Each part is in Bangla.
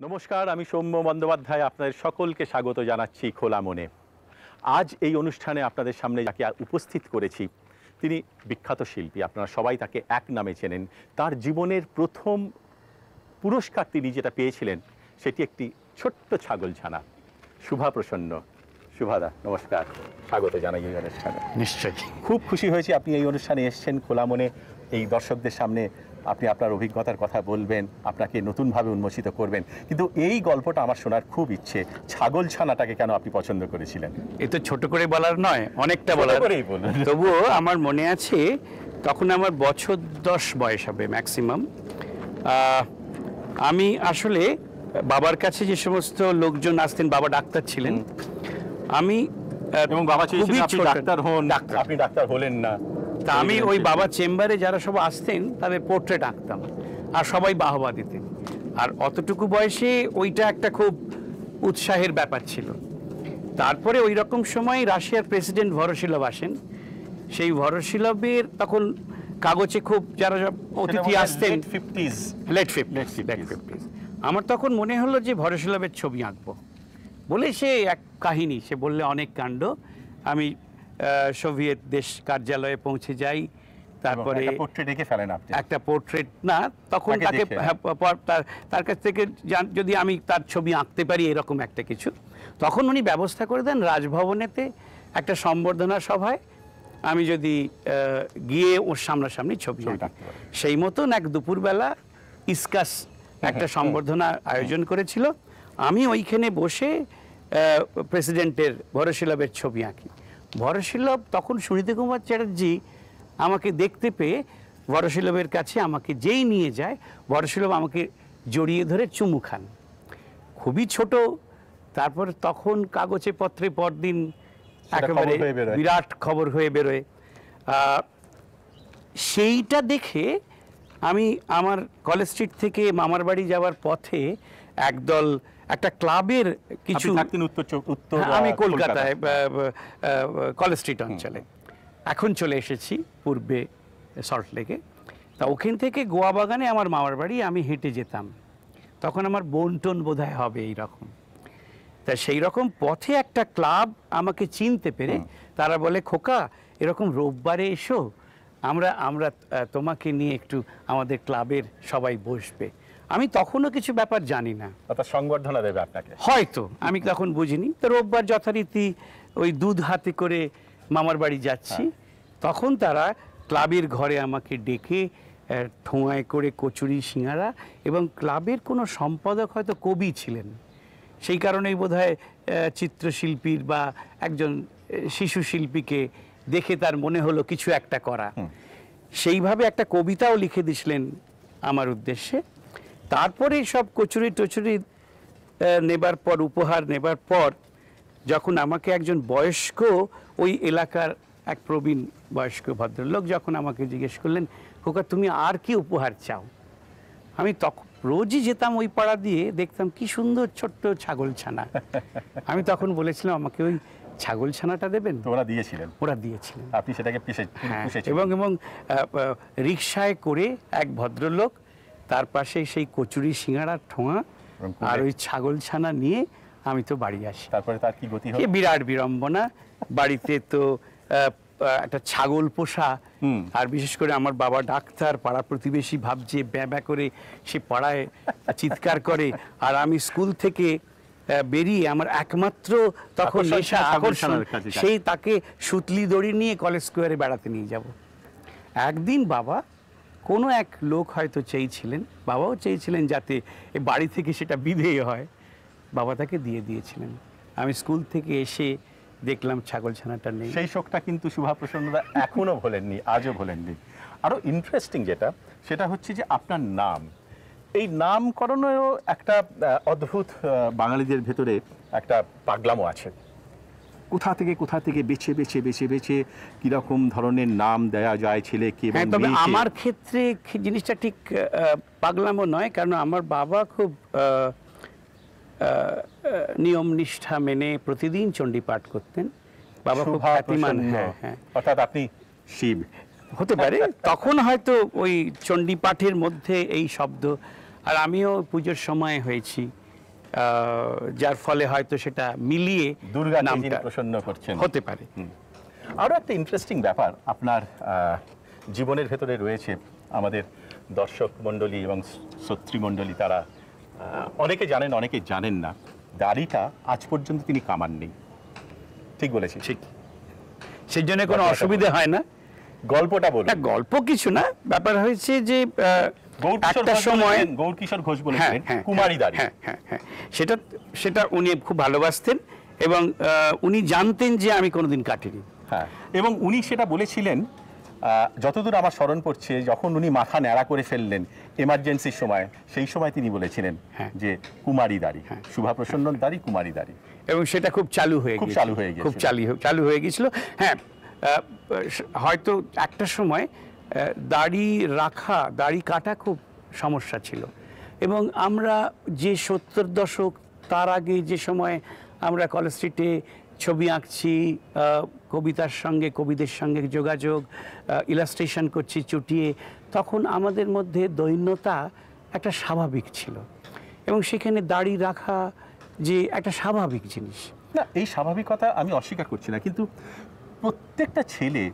নমস্কার, আমি সৌম্য বন্দ্যোপাধ্যায় আপনাদের সকলকে স্বাগত জানাচ্ছি খোলা মনে। আজ এই অনুষ্ঠানে আপনাদের সামনে যাকে উপস্থিত করেছি তিনি বিখ্যাত শিল্পী, আপনারা সবাই তাকে এক নামে চেনেন। তার জীবনের প্রথম পুরস্কার তিনি যেটা পেয়েছিলেন সেটি একটি ছোট্ট ছাগলছানা। শুভা প্রসন্ন। শুভাদা নমস্কার, স্বাগত জানাই এই অনুষ্ঠানে। নিশ্চয়ই খুব খুশি হয়েছি আপনি এই অনুষ্ঠানে এসেছেন খোলা মনে। এই দর্শকদের সামনে আপনি আপনার অভিজ্ঞতার কথা বলবেন, আপনাকে নতুনভাবে উন্মোচিত করবেন। কিন্তু এই গল্পটা আমার শোনার খুব ইচ্ছে, ছাগলছানাটাকে কেন আপনি পছন্দ করেছিলেন? এ তো ছোট করে বলার নয়, অনেকটা বলার। তবুও আমার মনে আছে তখন আমার বছর 10 বয়স হবে ম্যাক্সিমাম। আমি আসলে বাবার কাছে যে সমস্ত লোকজন আসতেন, বাবা ডাক্তার ছিলেন, আমি এবং বাবা চেয়েছিলেন আপনি ডাক্তার হন, আপনি ডাক্তার হলেন না। তা আমি ওই বাবা চেম্বারে যারা সব আসতেন তাদের পোর্ট্রেট আঁকতাম, আর সবাই বাহবা দিতেন। আর অতটুকু বয়সে ওইটা একটা খুব উৎসাহের ব্যাপার ছিল। তারপরে ওই রকম সময় রাশিয়ার প্রেসিডেন্ট ভরশিলভ আসেন। সেই ভরশিলভের তখন কাগজে খুব যারা অতিথি আসতেন, লেট ফিফটিজ, আমার তখন মনে হলো যে ভরশিলভের ছবি আঁকবো বলে সে এক কাহিনী, সে বললে অনেক কাণ্ড। আমি সোভিয়েত দেশ কার্যালয়ে পৌঁছে যাই, তারপরে একটা পোর্ট্রেট না, তখন তাকে তার কাছ থেকে যদি আমি তার ছবি আঁকতে পারি এরকম একটা কিছু, তখন উনি ব্যবস্থা করে দেন রাজভবনেতে একটা সম্বর্ধনা সভায় আমি যদি গিয়ে ওর সামনাসামনি ছবি আঁকি। সেই মতন এক দুপুরবেলা ইসকাস একটা সম্বর্ধনা আয়োজন করেছিল। আমি ওইখানে বসে প্রেসিডেন্টের ভরশিলভের ছবি আঁকি। ভরশিলভ তখন সুনীতি কুমার চ্যাটার্জি আমাকে দেখতে পেয়ে ভরশিলভের কাছে আমাকে যেই নিয়ে যায়, ভরশিলভ আমাকে জড়িয়ে ধরে চুমু খান। খুবই ছোট, তারপর তখন কাগজে পত্রে পরদিন একেবারে বিরাট খবর হয়ে বেরোয়। সেইটা দেখে আমি আমার কলেজ স্ট্রিট থেকে মামার বাড়ি যাওয়ার পথে একদল একটা ক্লাবের কিছু, আমি কলকাতায় কলেজ স্ট্রিট অঞ্চলে, এখন চলে এসেছি পূর্বে সল্টলেকে। তা ওখান থেকে গোয়া বাগানে আমার মামার বাড়ি আমি হেঁটে যেতাম। তখন আমার বোনটোন বোধহয় হবে এইরকম। তা সেই রকম পথে একটা ক্লাব আমাকে চিনতে পেরে তারা বলে, খোকা এরকম রোববারে এসো, আমরা আমরা তোমাকে নিয়ে একটু আমাদের ক্লাবের সবাই বসবে। আমি তখনও কিছু ব্যাপার জানি না, সংবর্ধনা দেবে আপনাকে হয়তো, আমি তখন বুঝিনি। তো রোববার যথারীতি ওই দুধ হাতে করে মামার বাড়ি যাচ্ছি, তখন তারা ক্লাবের ঘরে আমাকে ডেকে ঠোঁয়ায় করে কচুরি সিঙ্গারা, এবং ক্লাবের কোনো সম্পাদক হয়তো কবি ছিলেন, সেই কারণেই বোধহয় চিত্রশিল্পীর বা একজন শিশু শিল্পীকে দেখে তার মনে হলো কিছু একটা করা, সেইভাবে একটা কবিতাও লিখে দিয়েছিলেন আমার উদ্দেশ্যে। তারপরে সব কচুরি টচুরি নেবার পর, উপহার নেবার পর, যখন আমাকে একজন বয়স্ক ওই এলাকার এক প্রবীণ বয়স্ক ভদ্রলোক যখন আমাকে জিজ্ঞেস করলেন, খোকা তুমি আর কি উপহার চাও? আমি তখন রোজই যেতাম ওই পাড়া দিয়ে, দেখতাম কি সুন্দর ছোট্ট ছাগলছানা। আমি তখন বলেছিলাম আমাকে ওই ছাগলছানাটা দেবেন। ওরা দিয়েছিলেন? ওরা দিয়েছিলেন। আপনি সেটাকে এবং রিকশায় করে এক ভদ্রলোক, তার পাশে সেই কচুরি সিঙ্গাড়ার ঠোঁয়া আর ওই ছাগলছানা নিয়ে আমি তো বাড়ি আসি। তারপরে তার কি গতি হলো? বিরাট বিড়ম্বনা। বাড়িতে তো একটা ছাগল পোষা, আর বিশেষ করে আমার বাবা ডাক্তার, পাড়া প্রতিবেশী ভাবছে ব্যা করে সে পাড়ায় চিৎকার করে, আর আমি স্কুল থেকে বেরিয়ে আমার একমাত্র তখন নেশা আকর্ষণ, সেই তাকে সুতলি দড়ি নিয়ে কলেজ স্কোয়ারে বেড়াতে নিয়ে যাব। একদিন বাবা, কোনো এক লোক হয়তো চেয়েছিলেন, বাবাও চেয়েছিলেন যাতে বাড়ি থেকে সেটা বিধেয় হয়, বাবা তাকে দিয়ে দিয়েছিলেন। আমি স্কুল থেকে এসে দেখলাম ছাগলছানাটা নেই। সেই শোকটা কিন্তু শুভা প্রসন্নদা এখনো ভোলেননি, আজও ভোলেননি। আরো ইন্টারেস্টিং যেটা, সেটা হচ্ছে যে আপনার নাম, এই নামকরণেও একটা অদ্ভুত বাঙালিদের ভেতরে একটা পাগলামো আছে। কোথা থেকে বেছে বেছে বেছে বেছে কিরকম ধরনের নাম দেয়া যায় ছেলেকে। তবে আমার ক্ষেত্রে জিনিসটা ঠিক পাগলামো নয়, কারণ আমার বাবা খুব নিয়ম নিষ্ঠা মেনে প্রতিদিন চণ্ডী পাঠ করতেন। বাবা খুব খ্যাতিমান। অর্থাৎ আপনি শিব হতে পারে, তখন হয়তো ওই চণ্ডী পাঠের মধ্যে এই শব্দ। আর আমিও পুজোর সময় হয়েছি, যার ফলে হয়তো সেটা মিলিয়ে দুর্গা নামটা প্রসন্ন করছেন হতে পারে। আরও একটা ইন্টারেস্টিং ব্যাপার আপনার জীবনের ভেতরে রয়েছে, আমাদের দর্শক মণ্ডলী এবং শ্রোতৃমণ্ডলী তারা অনেকে জানেন অনেকে জানেন না, দাড়িটা আজ পর্যন্ত তিনি কামাননি। ঠিক বলেছি? ঠিক, সেই জন্য কোনো অসুবিধা হয় না। গল্পটা বলুন। গল্প কিছু না, ব্যাপার হয়েছে যে একটা সময় গৌরকিশোর ঘোষ বলেছিলেন কুমারী দাড়ি। হ্যাঁ, সেটা উনি খুব ভালোবাসতেন এবং উনি জানতেন যে আমি কোনোদিন কাটিনি। হ্যাঁ, এবং উনি সেটা বলেছিলেন যতদূর আমার স্মরণ পড়ছে, যখন উনি মাথা ন্যাড়া করে ফেললেন এমার্জেন্সির সময়, সেই সময় তিনি বলেছিলেন যে কুমারী দাড়ি, শুভা প্রসন্নর দাড়ি, কুমারী দাড়ি। এবং সেটা খুব চালু হয়ে গিয়েছিল। হ্যাঁ, হয়তো একটা সময় দাড়ি কাটা খুব সমস্যা ছিল, এবং আমরা যে 70 দশক তার আগে যে সময় আমরা কলেজ স্ট্রিটে ছবি আঁকছি, কবিতার সঙ্গে কবিদের সঙ্গে যোগাযোগ, ইলাস্ট্রেশন করছি চুটিয়ে, তখন আমাদের মধ্যে দৈন্যতা একটা স্বাভাবিক ছিল, এবং সেখানে দাড়ি রাখা যে একটা স্বাভাবিক জিনিস। না, এই স্বাভাবিকতা আমি অস্বীকার করছি না, কিন্তু প্রত্যেকটা ছেলে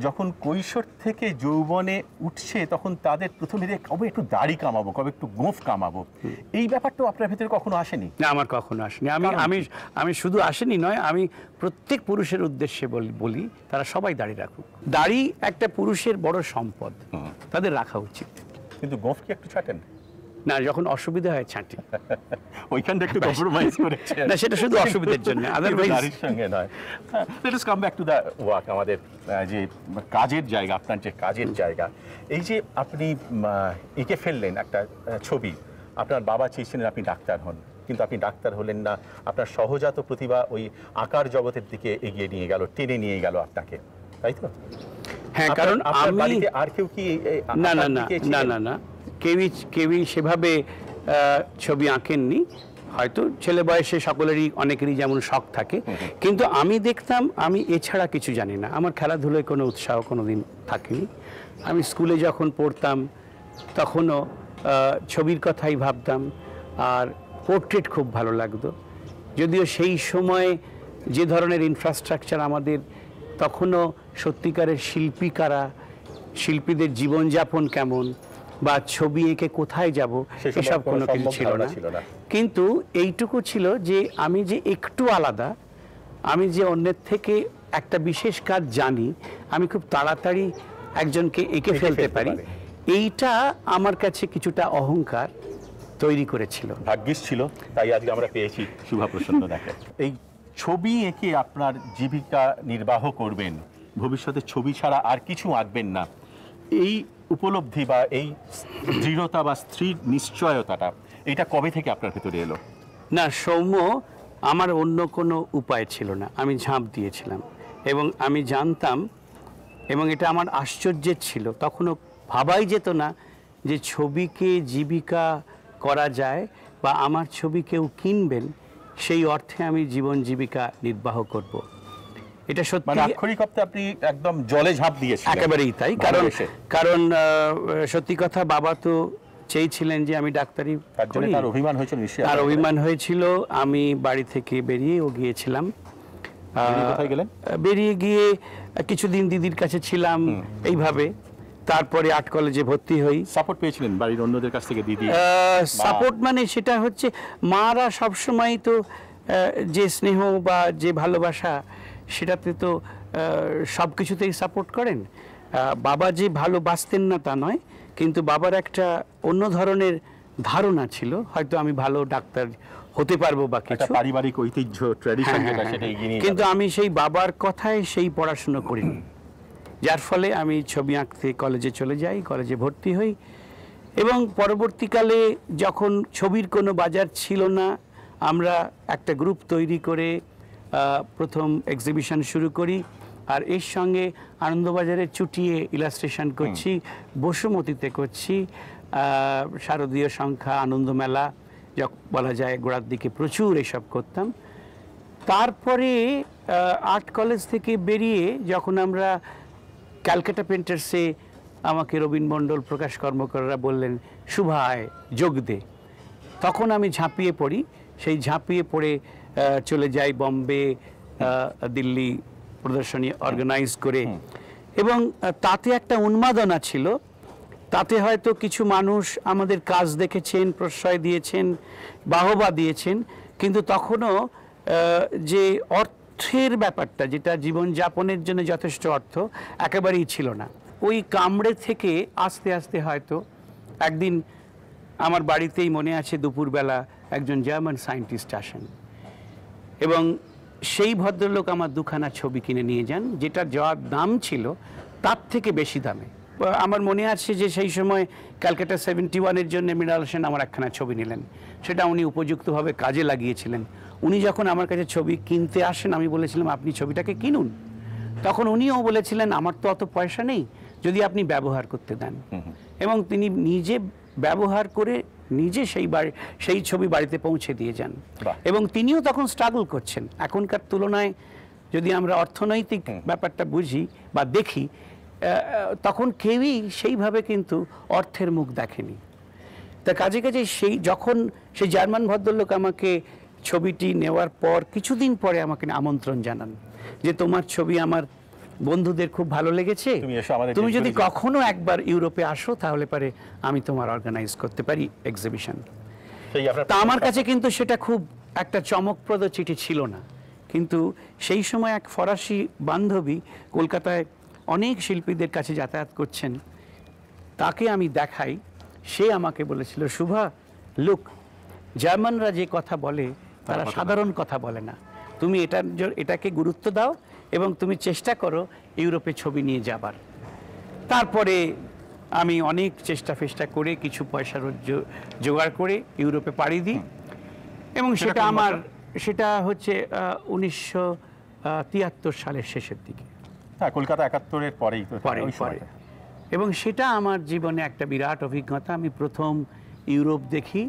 যখন কৈশোর থেকে যৌবনে উঠছে তখন তাদের প্রথমে কবে একটু দাড়ি কামাবো, কবে একটু গোঁফ কামাবো, এই ব্যাপারটাও আপনার ভেতরে কখনো আসেনি? না, আমার কখনো আসেনি। আমি শুধু আসেনি নয়, আমি প্রত্যেক পুরুষের উদ্দেশ্যে বলি তারা সবাই দাড়ি রাখুক। দাড়ি একটা পুরুষের বড় সম্পদ, তাদের রাখা উচিত। কিন্তু গোঁফ কি একটু ছাটেন? না, যখন অসুবিধা হয় ছাঁটি। ওইখানটা একটু কম্প্রোমাইজ করেছেন। না, সেটা শুধু অসুবিধার জন্য, আদারওয়াইজ দাড়ির সঙ্গে নয়। Let us come back to the work, আমাদের যে কাজের জায়গা, আপনার যে কাজের জায়গা। এই যে আপনি এঁকে ফেললেন একটা ছবি, আপনার বাবা চেয়েছিলেন আপনি ডাক্তার হন, কিন্তু আপনি ডাক্তার হলেন না, আপনার সহজাত প্রতিভা ওই আঁকার জগতের দিকে এগিয়ে নিয়ে গেল, টেনে নিয়ে গেল আপনাকে, তাই তো? হ্যাঁ, কারণ আমি আর কেউ কি? না, কেউই সেভাবে ছবি আঁকেননি। হয়তো ছেলে বয়সে সকলেরই অনেকেরই যেমন শখ থাকে, কিন্তু আমি দেখতাম আমি এছাড়া কিছু জানি না। আমার খেলাধুলায় কোনো উৎসাহ কোনোদিন থাকেনি। আমি স্কুলে যখন পড়তাম তখনও ছবির কথাই ভাবতাম, আর পোর্ট্রেট খুব ভালো লাগতো। যদিও সেই সময় যে ধরনের ইনফ্রাস্ট্রাকচার আমাদের, তখনও সত্যিকারের শিল্পী কারা, শিল্পীদের জীবনযাপন কেমন, বা ছবি এঁকে কোথায় যাব, এসব কোনো কিছু ছিল না। কিন্তু এইটুকু ছিল যে আমি যে একটু আলাদা, আমি যে অন্যের থেকে একটা বিশেষ কাজ জানি, আমি খুব তাড়াতাড়ি একজনকে এঁকে ফেলতে পারি, এইটা আমার কাছে কিছুটা অহংকার তৈরি করেছিল। ভাগ্যিস ছিল, তাই আজকে আমরা পেয়েছি শুভা প্রসন্ন দাকে। এই ছবি এঁকে আপনার জীবিকা নির্বাহ করবেন, ভবিষ্যতে ছবি ছাড়া আর কিছু আঁকবেন না, এই উপলব্ধি বা এই দৃঢ়তা বা স্থির নিশ্চয়তাটা, এটা কবে থেকে আপনার ভেতরে এলো? না সৌম্য, আমার অন্য কোনো উপায় ছিল না, আমি ঝাঁপ দিয়েছিলাম, এবং আমি জানতাম, এবং এটা আমার আশ্চর্যের ছিল, তখনও ভাবাই যেত না যে ছবিকে জীবিকা করা যায়, বা আমার ছবি কেউ কিনবেন, সেই অর্থে আমি জীবন জীবিকা নির্বাহ করব। এটা সত্যি, মানে আক্ষরিক অর্থে আপনি একদম জলে ঝাঁপ দিয়েছিলেন। একেবারেই তাই, কারণ সত্যি কথা, বাবা তো চেয়েছিলেন যে আমি ডাক্তারি করি। তার অভিমান হয়েছিল নিশ্চয়ই? তার অভিমান হয়েছিল। আমি বাড়ি থেকে বেরিয়েও গিয়েছিলাম। কোথায় গেলেন? বেরিয়ে গিয়ে কিছুদিন দিদির কাছে ছিলাম এইভাবে, তারপরে আর্ট কলেজে ভর্তি হই। সাপোর্ট পেয়েছিলেন বাড়ির অন্যদের কাছ থেকে? দিদি সাপোর্ট মানে সেটা হচ্ছে, মারা সবসময় তো যে স্নেহ বা যে ভালোবাসা, সেটাতে তো সব কিছুতেই সাপোর্ট করেন। বাবা যে ভালোবাসতেন না তা নয়, কিন্তু বাবার একটা অন্য ধরনের ধারণা ছিল, হয়তো আমি ভালো ডাক্তার হতে পারবো বা কিছু, পারিবারিক ঐতিহ্য, ট্র্যাডিশন যেটা, সেটা এগিয়ে নিয়ে। কিন্তু আমি সেই বাবার কথায় সেই পড়াশোনা করিনি, যার ফলে আমি ছবি আঁকতে কলেজে চলে যাই, কলেজে ভর্তি হই, এবং পরবর্তীকালে যখন ছবির কোনো বাজার ছিল না, আমরা একটা গ্রুপ তৈরি করে প্রথম এক্সিবিশন শুরু করি, আর এর সঙ্গে আনন্দবাজারে চুটিয়ে ইলাস্ট্রেশন করছি, বসুমতীতে করছি, শারদীয় সংখ্যা, আনন্দমেলা বলা যায়, গোড়ার দিকে প্রচুর এসব করতাম। তারপরে আর্ট কলেজ থেকে বেরিয়ে যখন আমরা ক্যালকাটা পেন্টার্সে, আমাকে রবীন মণ্ডল, প্রকাশ কর্মকাররা বললেন শুভায় যোগ দে, তখন আমি ঝাঁপিয়ে পড়ি, সেই ঝাঁপিয়ে পড়ে চলে যাই বম্বে, দিল্লি প্রদর্শনী অর্গানাইজ করে। এবং তাতে একটা উন্মাদনা ছিল, তাতে হয়তো কিছু মানুষ আমাদের কাজ দেখেছেন, প্রশ্রয় দিয়েছেন, বাহবা দিয়েছেন, কিন্তু তখনও যে অর্থের ব্যাপারটা, যেটা জীবনযাপনের জন্য যথেষ্ট অর্থ, একেবারেই ছিল না। ওই কামড়ে থেকে আস্তে আস্তে হয়তো একদিন আমার বাড়িতেই মনে আছে দুপুরবেলা একজন জার্মান সায়েন্টিস্ট আসেন এবং সেই ভদ্রলোক আমার দুখানা ছবি কিনে নিয়ে যান, যেটা যা দাম ছিল তার থেকে বেশি দামে। আমার মনে আছে যে সেই সময় ক্যালকাটা 71-এর জন্য মৃণাল সেন আমার একখানা ছবি নিলেন, সেটা উনি উপযুক্তভাবে কাজে লাগিয়েছিলেন। উনি যখন আমার কাছে ছবি কিনতে আসেন, আমি বলেছিলাম আপনি ছবিটাকে কিনুন। তখন উনিও বলেছিলেন আমার তো অত পয়সা নেই, যদি আপনি ব্যবহার করতে দেন। এবং তিনি নিজে ব্যবহার করে নিজে সেই ছবি বাড়িতে পৌঁছে দিয়ে যান। এবং তিনিও তখন স্ট্রাগল করছেন। এখনকার তুলনায় যদি আমরা অর্থনৈতিক ব্যাপারটা বুঝি বা দেখি, তখন কেউই সেইভাবে কিন্তু অর্থের মুখ দেখেনি। তা কাজে কাজে যখন সেই জার্মান ভদ্রলোক আমাকে ছবিটি নেওয়ার পর কিছুদিন পরে আমাকে আমন্ত্রণ জানান যে তোমার ছবি আমার বন্ধুদের খুব ভালো লেগেছে, তুমি যদি কখনো একবার ইউরোপে আসো তাহলে পারে আমি তোমার অর্গানাইজ করতে পারি এক্সিবিশন। তা আমার কাছে কিন্তু সেটা খুব একটা চমকপ্রদ চিঠি ছিল না, কিন্তু সেই সময় এক ফরাসি বান্ধবী কলকাতায় অনেক শিল্পীদের কাছে যাতায়াত করছেন, তাকে আমি দেখাই। সে আমাকে বলেছিল, শুভা লুক, জার্মানরা যে কথা বলে তারা সাধারণ কথা বলে না, তুমি এটাকে গুরুত্ব দাও এবং তুমি চেষ্টা করো ইউরোপে ছবি নিয়ে যাবার। তারপরে আমি অনেক চেষ্টা ফেষ্টা করে কিছু পয়সা জোগাড় করে ইউরোপে পাড়ি দিই। এবং সেটা হচ্ছে 1973 সালের শেষের দিকে। হ্যাঁ, কলকাতা 71-এর পরেই পরে। এবং সেটা আমার জীবনে একটা বিরাট অভিজ্ঞতা। আমি প্রথম ইউরোপ দেখি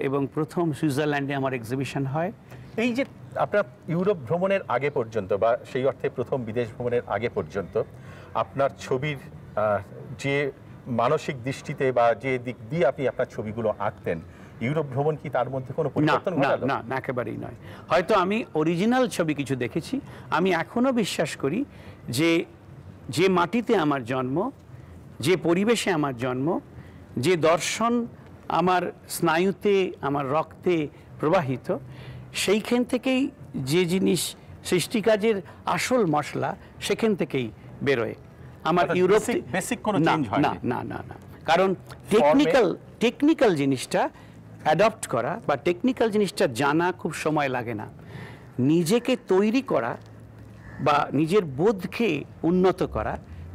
এবং প্রথম সুইজারল্যান্ডে আমার এক্সিবিশন হয়। এই যে আপনার ইউরোপ ভ্রমণের আগে পর্যন্ত, বা সেই অর্থে প্রথম বিদেশ ভ্রমণের আগে পর্যন্ত, আপনার ছবির যে মানসিক দৃষ্টিতে বা যে দিক দিয়ে আপনি আপনার ছবিগুলো আঁকতেন, ইউরোপ ভ্রমণ কি তার মধ্যে কোনো পরিবর্তন ঘটালো? না, একেবারেই নয়। হয়তো আমি অরিজিনাল ছবি কিছু দেখেছি। আমি এখনো বিশ্বাস করি যে মাটিতে আমার জন্ম, যে পরিবেশে আমার জন্ম, যে দর্শন আমার স্নায়ুতে, আমার রক্তে প্রবাহিত, সেইখান থেকেই যে জিনিস সৃষ্টিকাজের আসল মশলা সেখান থেকেই বেরোয়। আমার ইউরোপ বেসিক কোনো চেঞ্জ হয় না। না, কারণ টেকনিক্যাল জিনিসটা অ্যাডপ্ট করা বা টেকনিক্যাল জিনিসটা জানা খুব সময় লাগে না। নিজেকে তৈরি করা বা নিজের বোধকে উন্নত করা,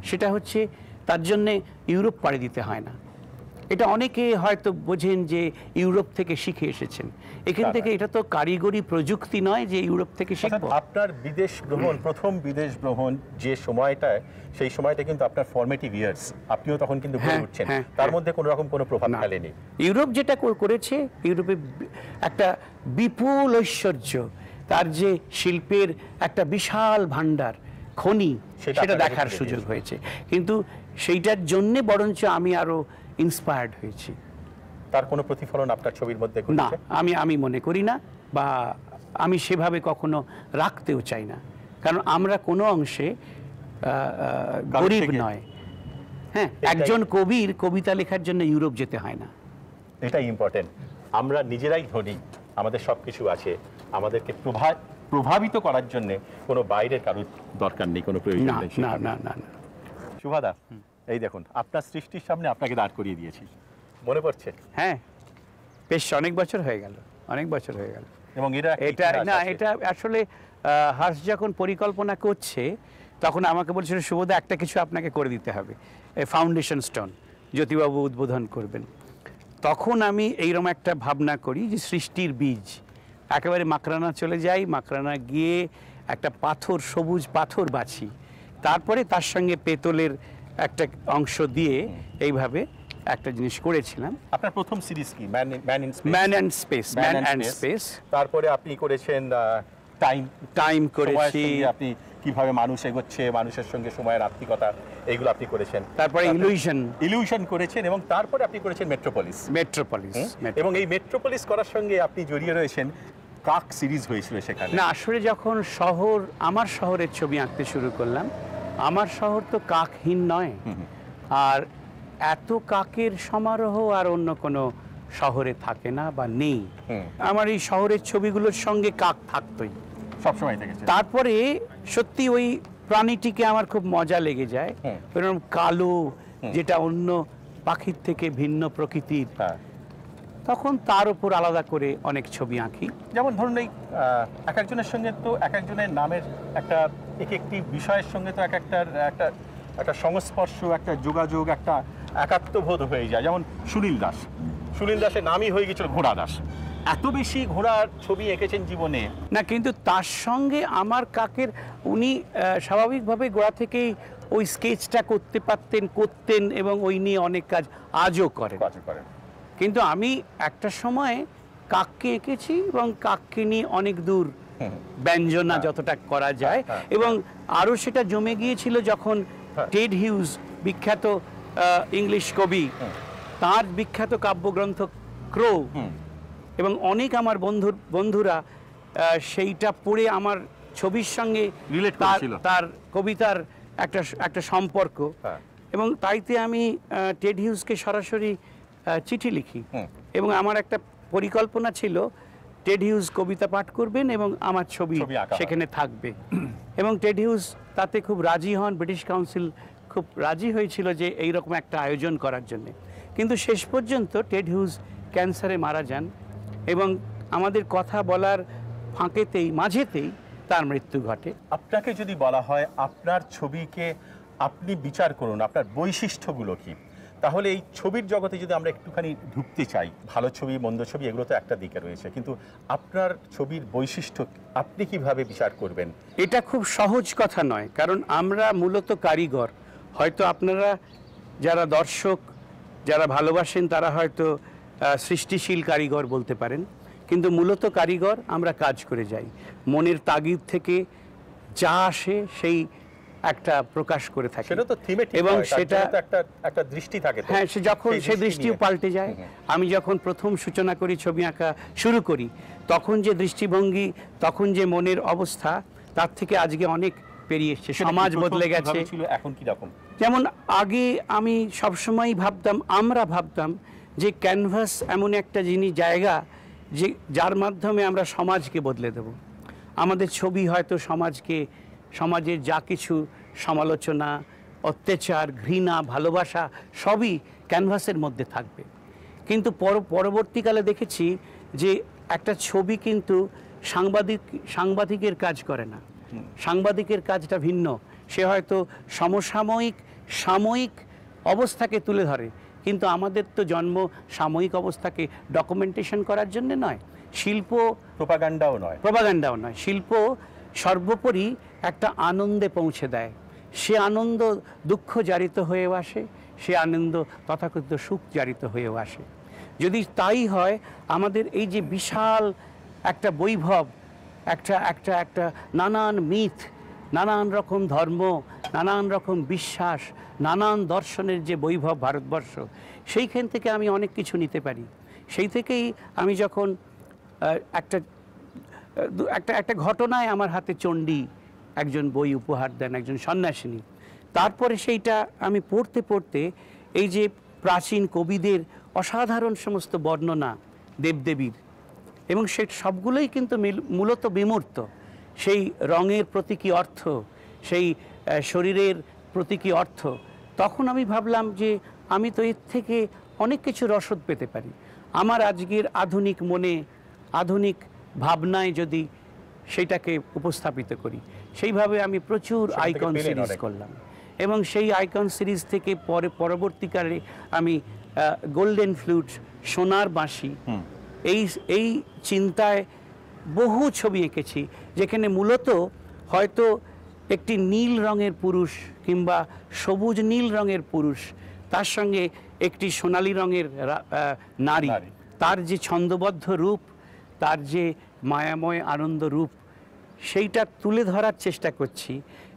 সেটা হচ্ছে, তার জন্যে ইউরোপ পাড়ি দিতে হয় না। এটা অনেকে হয়তো বোঝেন যে ইউরোপ থেকে শিখে এসেছেন, এখান থেকে। এটা তো কারিগরি প্রযুক্তি নয় যে ইউরোপ থেকে শিখব। আপনার বিদেশ ভ্রমণ, প্রথম বিদেশ ভ্রমণ যে সময়টায়, সেই সময়টা কিন্তু আপনার ফরমেটিভ ইয়ার্স, আপনিও তখন কিন্তু গড়ে উঠছেন, তার মধ্যে কোনো রকম কোনো প্রভাব ফেলেনি। ইউরোপ যেটা করেছে, ইউরোপে একটা বিপুল ঐশ্বর্য, তার যে শিল্পের একটা বিশাল ভান্ডার, খনি, সেটা দেখার সুযোগ হয়েছে। কিন্তু সেইটার জন্যে বরঞ্চ আমি আরো ইন্সপায়ার্ড হয়েছি। তার কোনো প্রতিফলন আপনার ছবির মধ্যে না, আমি মনে করি না, বা আমি সেভাবে কখনো রাখতেও চাই না। কারণ আমরা কোনো অংশে গরিব নয়। হ্যাঁ, একজন কবির কবিতা লেখার জন্য ইউরোপ যেতে হয় না। এটাই ইম্পর্টেন্ট। আমরা নিজেরাই ধনী, আমাদের সব কিছু আছে, আমাদেরকে প্রভাবিত করার জন্য কোনো বাইরের কারোর দরকার নেই, কোনো প্রয়োজন নেই। না। শুভাদা, এই দেখুন, আপনার সৃষ্টির সামনে আপনাকে দাঁড় করিয়ে দিয়েছি, মনে পড়ছে? হ্যাঁ, বেশ অনেক বছর হয়ে গেল। এবং এটা আসলে হার্স যখন পরিকল্পনা করছে, তখন আমাকে বলছিল, শুভদা একটা কিছু আপনাকে করে দিতে হবে, ফাউন্ডেশন স্টোন জ্যোতিবাবু উদ্বোধন করবেন। তখন আমি এইরকম একটা ভাবনা করি যে সৃষ্টির বীজ, একেবারে মাকরানা চলে যাই, মাকরানা গিয়ে একটা সবুজ পাথর বাছি, তারপরে তার সঙ্গে পেতলের একটা অংশ দিয়ে এইভাবে একটা জিনিস করেছিলাম। আপনার প্রথম সিরিজ কি? Man and space. তারপরে আপনি করেছেন টাইম করেছি, আপনি কিভাবে মানুষ এগোচ্ছে, মানুষের সঙ্গে সময়ের আত্মিকতা, এইগুলো আপনি করেছেন। তারপরে ইলিউশন করেছেন, এবং তারপরে আপনি করেছেন মেট্রোপলিস। এবং এই মেট্রোপলিস করার সঙ্গে আপনি জড়িয়ে রয়েছেন। কাক সিরিজ হয়েছিল সেখানে। না, আসলে যখন আমার শহরের ছবি আঁকতে শুরু করলাম, আমার শহর তো কাকহীন নয়, আর এত কাকের সমারোহ আর অন্য কোনো শহরে থাকে না বা নেই। আমার এই শহরের ছবিগুলোর সঙ্গে কাক থাকতোই, সবসময় থেকেছে। তারপরে সত্যি ওই প্রাণীটিকে আমার খুব মজা লেগে যায়, এরকম কালো, যেটা অন্য পাখির থেকে ভিন্ন প্রকৃতির। তখন তার উপর আলাদা করে অনেক ছবি আঁকি। যেমন ধরুন এই এক একজনের সঙ্গে তো এক একজনের নামের একটা একটি বিষয়ের সঙ্গে তো একটা সংস্পর্শ, একটা যোগাযোগ, একটা একাত্মবোধ হয়ে যায়। যেমন সুনীল দাসের নামই হয়ে গেছিল ঘোড়া দাস। এত বেশি ঘোড়ার ছবি এঁকেছেন জীবনে। না, কিন্তু তার সঙ্গে আমার কাকের, উনি স্বাভাবিকভাবে গোড়া থেকেই ওই স্কেচটা করতেন এবং ওই নিয়ে অনেক কাজ আজও করেন। কিন্তু আমি একটা সময় কাককে এঁকেছি এবং কাককে নিয়ে অনেক দূর ব্যঞ্জনা যতটা করা যায়, এবং আরও সেটা জমে গিয়েছিল যখন টেড হিউজ, বিখ্যাত ইংলিশ কবি, তার বিখ্যাত কাব্যগ্রন্থ ক্রো, এবং অনেক আমার বন্ধুরা সেইটা পড়ে আমার ছবির সঙ্গে তার কবিতার একটা সম্পর্ক, এবং তাইতে আমি টেড হিউজকে সরাসরি চিঠি লিখি, এবং আমার একটা পরিকল্পনা ছিল টেড হিউজ কবিতা পাঠ করবেন এবং আমার ছবি সেখানে থাকবে। এবং টেড হিউজ তাতে খুব রাজি হন, ব্রিটিশ কাউন্সিল খুব রাজি হয়েছিল যে এইরকম একটা আয়োজন করার জন্য। কিন্তু শেষ পর্যন্ত টেড হিউজ ক্যান্সারে মারা যান, এবং আমাদের কথা বলার মাঝেতেই তার মৃত্যু ঘটে। আপনাকে যদি বলা হয় আপনার ছবিকে আপনি বিচার করুন, আপনার বৈশিষ্ট্যগুলো কি, তাহলে এই ছবির জগতে যদি আমরা একটুখানি ঢুকতে চাই, ভালো ছবি মন্দ ছবি এগুলো তো একটা দিকে রয়েছে, কিন্তু আপনার ছবির বৈশিষ্ট্য আপনি কিভাবে বিচার করবেন? এটা খুব সহজ কথা নয়, কারণ আমরা মূলত কারিগর। হয়তো আপনারা যারা দর্শক, যারা ভালোবাসেন, তারা হয়তো সৃষ্টিশীল কারিগর বলতে পারেন, কিন্তু মূলত কারিগর আমরা কাজ করে যাই। মনের তাগিদ থেকে যা আসে সেই একটা প্রকাশ করে থাকে, সেটা তো থিমেটিক, এবং সেটা একটা দৃষ্টি থাকে। হ্যাঁ, সে যখন সে দৃষ্টিও পাল্টে যায়। আমি যখন প্রথম সূচনা করি, ছবি আঁকা শুরু করি, তখন যে দৃষ্টিভঙ্গি, তখন যে মনের অবস্থা, তার থেকে আজকে অনেক পেরিয়ে এসছে, সমাজ বদলে গেছে। এখন কি রকম? যেমন আগে আমি সবসময় আমরা ভাবতাম যে ক্যানভাস এমন একটা জায়গা যার মাধ্যমে আমরা সমাজকে বদলে দেব। আমাদের ছবি হয়তো সমাজের যা কিছু সমালোচনা, অত্যাচার, ঘৃণা, ভালোবাসা সবই ক্যানভাসের মধ্যে থাকবে। কিন্তু পরবর্তীকালে দেখেছি যে একটা ছবি কিন্তু সাংবাদিকের কাজ করে না। সাংবাদিকের কাজটা ভিন্ন। সে হয়তো সাময়িক অবস্থাকে তুলে ধরে, কিন্তু আমাদের তো জন্ম সাময়িক অবস্থাকে ডকুমেন্টেশন করার জন্য নয়। শিল্প প্রোপাগান্ডাও নয়। শিল্প সর্বোপরি একটা আনন্দে পৌঁছে দেয়। সে আনন্দ দুঃখ জারিত হয়েও আসে, সে আনন্দ তথাকথিত সুখ জারিত হয়েও আসে। যদি তাই হয়, আমাদের এই যে বিশাল একটা বৈভব, একটা নানান মিথ, নানান রকম ধর্ম, নানান রকম বিশ্বাস, নানান দর্শনের যে বৈভব ভারতবর্ষ, সেইখান থেকে আমি অনেক কিছু নিতে পারি। সেই থেকেই আমি যখন একটা ঘটনায় আমার হাতে চণ্ডী একজন বই উপহার দেন, একজন সন্ন্যাসিনী। তারপরে সেইটা আমি পড়তে এই যে প্রাচীন কবিদের অসাধারণ সমস্ত বর্ণনা দেবদেবীর, এবং সে সবগুলোই কিন্তু মূলত বিমূর্ত। সেই রঙের প্রতীকী অর্থ, সেই শরীরের প্রতীকী অর্থ, তখন আমি ভাবলাম যে আমি তো এর থেকে অনেক কিছু রসদ পেতে পারি। আমার আজকের আধুনিক মনে, আধুনিক ভাবনায় যদি সেটাকে উপস্থাপিত করি, সেইভাবে আমি প্রচুর আইকন সিরিজ করলাম, এবং সেই আইকন সিরিজ থেকে পরবর্তীকালে আমি গোল্ডেন ফ্লুট, সোনার বাঁশি, এই চিন্তায় বহু ছবি এঁকেছি, যেখানে মূলত হয়তো একটি নীল রঙের পুরুষ কিংবা সবুজ নীল রঙের পুরুষ, তার সঙ্গে একটি সোনালী রঙের নারী, তার যে ছন্দবদ্ধ রূপ, তার যে মায়াময় আনন্দ রূপ, সেইটা তুলে ধরার চেষ্টা করছি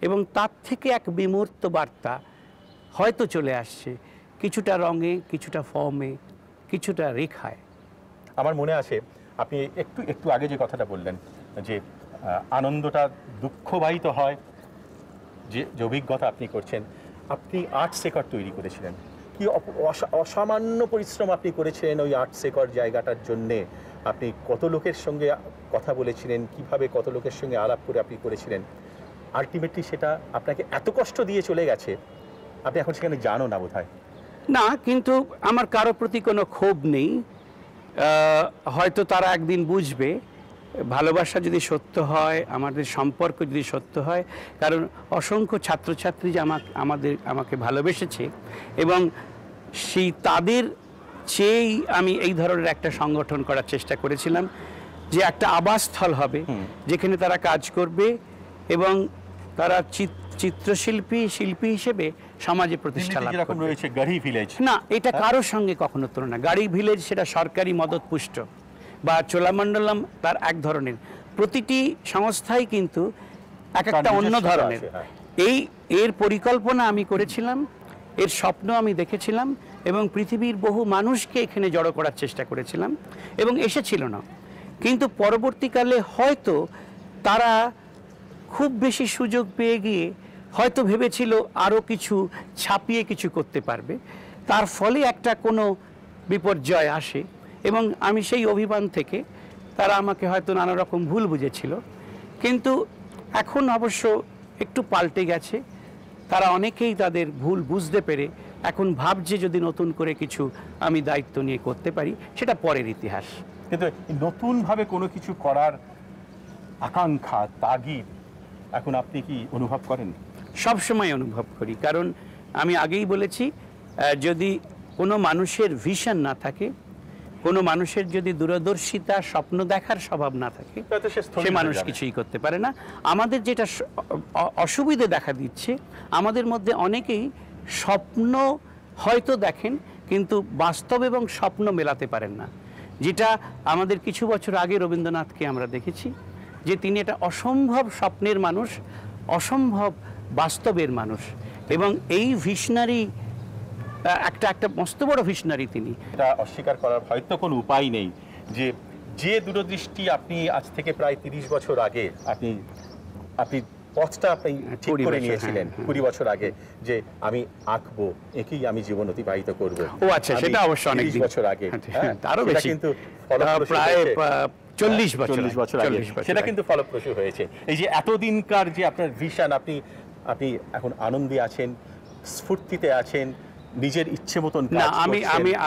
এবং তার থেকে এক বিমূর্ত বার্তা হয়তো চলে আসছে, কিছুটা রঙে, কিছুটা ফর্মে, কিছুটা রেখায়। আমার মনে আছে আপনি একটু আগে যে কথাটা বললেন যে আনন্দটা দুঃখবাহিত হয়, যে অভিজ্ঞতা আপনি করছেন, আপনি আর্ট শেকর তৈরি করেছিলেন, কি অসামান্য পরিশ্রম আপনি করেছিলেন ওই আর্ট শেকর জায়গাটার জন্যে। আপনি কত লোকের সঙ্গে কথা বলেছিলেন, কিভাবে কত লোকের সঙ্গে আলাপ করে আপনি করেছিলেন, আলটিমেটলি সেটা আপনাকে এত কষ্ট দিয়ে চলে গেছে, আপনি এখন সেখানে জানো না বোধহয়। না, কিন্তু আমার কারো প্রতি কোনো ক্ষোভ নেই। হয়তো তারা একদিন বুঝবে ভালোবাসা যদি সত্য হয়, আমাদের সম্পর্ক যদি সত্য হয়, কারণ অসংখ্য ছাত্রছাত্রী যে আমাকে ভালোবেসেছে এবং সেই তাদের চেয়েই আমি এই ধরনের একটা সংগঠন করার চেষ্টা করেছিলাম, যে একটা আবাসস্থল হবে যেখানে তারা কাজ করবে এবং তারা চিত্রশিল্পী শিল্পী হিসেবে সমাজে প্রতিষ্ঠা লাভ করবে। রয়েছে গাড়ি ভিলেজ, না, এটা কারোর সঙ্গে কখনো তুলনা। গাড়ি ভিলেজ সেটা সরকারি মদত পুষ্ট, বা চোলামণ্ডলম তার এক ধরনের, প্রতিটি সংস্থাই কিন্তু এক একটা অন্য ধরনের। এর পরিকল্পনা আমি করেছিলাম, এর স্বপ্ন আমি দেখেছিলাম এবং পৃথিবীর বহু মানুষকে এখানে জড়ো করার চেষ্টা করেছিলাম এবং এসেছিল না। কিন্তু পরবর্তীকালে হয়তো তারা খুব বেশি সুযোগ পেয়ে গিয়ে হয়তো ভেবেছিল আরও কিছু ছাপিয়ে কিছু করতে পারবে, তার ফলে একটা কোনো বিপর্যয় আসে এবং আমি সেই অভিমান থেকে তারা আমাকে হয়তো নানা রকম ভুল বুঝেছিল। কিন্তু এখন অবশ্য একটু পাল্টে গেছে, তারা অনেকেই তাদের ভুল বুঝতে পেরে এখন ভাবছে যদি নতুন করে কিছু আমি দায়িত্ব নিয়ে করতে পারি, সেটা পরের ইতিহাস। কিন্তু নতুনভাবে কোনো কিছু করার আকাঙ্ক্ষা, তাগিদ এখন আপনি কি অনুভব করেন? সব সময় অনুভব করি, কারণ আমি আগেই বলেছি, যদি কোনো মানুষের ভিশন না থাকে, কোনো মানুষের যদি দূরদর্শিতা, স্বপ্ন দেখার স্বভাব না থাকে, সে মানুষ কিছুই করতে পারে না। আমাদের যেটা অসুবিধে দেখা দিচ্ছে, আমাদের মধ্যে অনেকেই স্বপ্ন হয়তো দেখেন কিন্তু বাস্তব এবং স্বপ্ন মেলাতে পারেন না, যেটা আমাদের কিছু বছর আগে রবীন্দ্রনাথকে আমরা দেখেছি যে তিনি এটা অসম্ভব স্বপ্নের মানুষ, অসম্ভব বাস্তবের মানুষ এবং এই ভিশনারি একটা মস্ত বড় ভিশনারি তিনি। এটা অস্বীকার করার হয়তো কোনো উপায় নেই যে দূরদৃষ্টি আপনি আজ থেকে প্রায় 30 বছর আগে আপনি পথটা আপনি ঠিক করে নিয়েছিলেন 20 বছর আগে, যে আমি আঁকবো, একেই আমি জীবন অতিবাহিত করব। ও আচ্ছা, সেটা অবশ্য অনেক বছর আগে, আরো বেশি, কিন্তু প্রায় 40 বছর আগে সেটা কিন্তু ফলপ্রসূ হয়েছে। এই যে এতদিনকার যে আপনার ভিশন, আপনি এখন আনন্দে আছেন, স্ফূর্তিতে আছেন, নিজের ইচ্ছে মতন না,